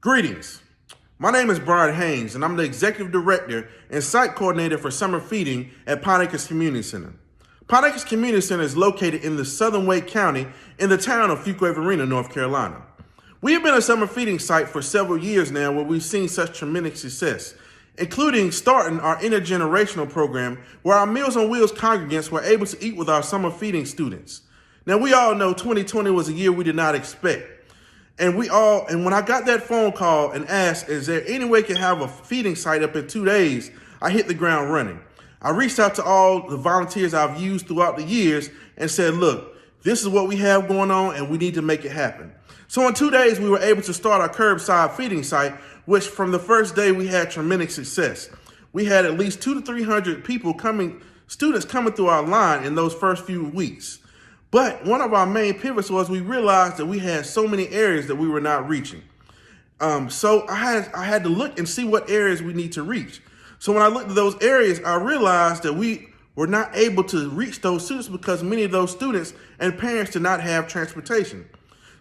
Greetings. My name is Brian Haynes, and I'm the Executive Director and Site Coordinator for Summer Feeding at Pine Acres Community Center. Pine Acres Community Center is located in the southern Wake County in the town of Fuquay-Varina, North Carolina. We have been a summer feeding site for several years now where we've seen such tremendous success, including starting our intergenerational program where our Meals on Wheels congregants were able to eat with our summer feeding students. Now, we all know 2020 was a year we did not expect. And when I got that phone call and asked, is there any way we can have a feeding site up in 2 days, I hit the ground running. I reached out to all the volunteers I've used throughout the years and said, look, this is what we have going on and we need to make it happen. So in 2 days, we were able to start our curbside feeding site, which from the first day we had tremendous success. We had at least 200 to 300 students coming through our line in those first few weeks. But one of our main pivots was we realized that we had so many areas that we were not reaching. So I had to look and see what areas we need to reach. So when I looked at those areas, I realized that we were not able to reach those students because many of those students and parents did not have transportation.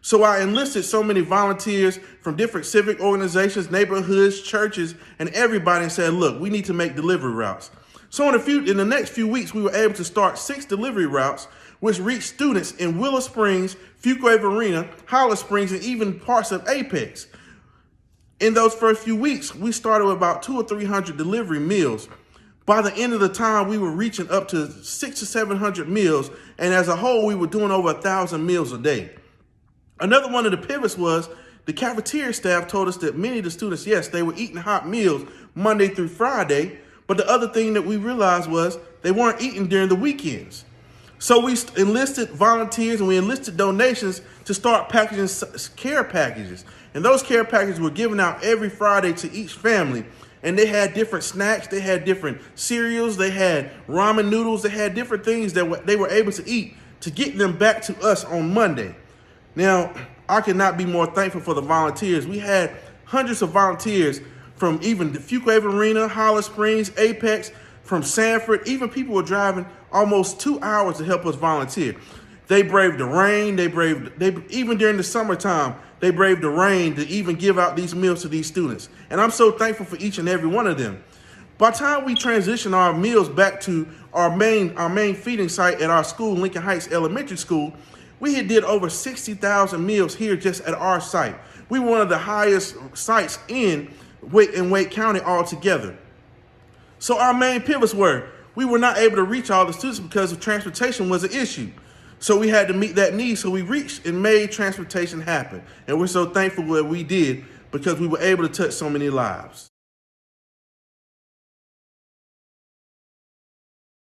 So I enlisted so many volunteers from different civic organizations, neighborhoods, churches, and everybody and said, look, we need to make delivery routes. So in the next few weeks, we were able to start 6 delivery routes, which reached students in Willow Springs, Fuquay-Varina, Hollis Springs, and even parts of Apex. In those first few weeks, we started with about 200 or 300 delivery meals. By the end of the time, we were reaching up to 600 to 700 meals, and as a whole, we were doing over 1,000 meals a day. Another one of the pivots was the cafeteria staff told us that many of the students, yes, they were eating hot meals Monday through Friday, but the other thing that we realized was they weren't eating during the weekends. So we enlisted volunteers and we enlisted donations to start packaging care packages. And those care packages were given out every Friday to each family. And they had different snacks, they had different cereals, they had ramen noodles, they had different things that they were able to eat to get them back to us on Monday. Now, I could not be more thankful for the volunteers. We had hundreds of volunteers from even the Fuquay-Varina, Hollis Springs, Apex, from Sanford. Even people were driving almost 2 hours to help us volunteer. They braved the rain. Even during the summertime, they braved the rain to even give out these meals to these students. And I'm so thankful for each and every one of them. By the time we transitioned our meals back to our main feeding site at our school, Lincoln Heights Elementary School, we had did over 60,000 meals here just at our site. We were one of the highest sites in Wake County altogether. So our main pivots were, we were not able to reach all the students because of transportation was an issue. So we had to meet that need. So we reached and made transportation happen. And we're so thankful that we did because we were able to touch so many lives.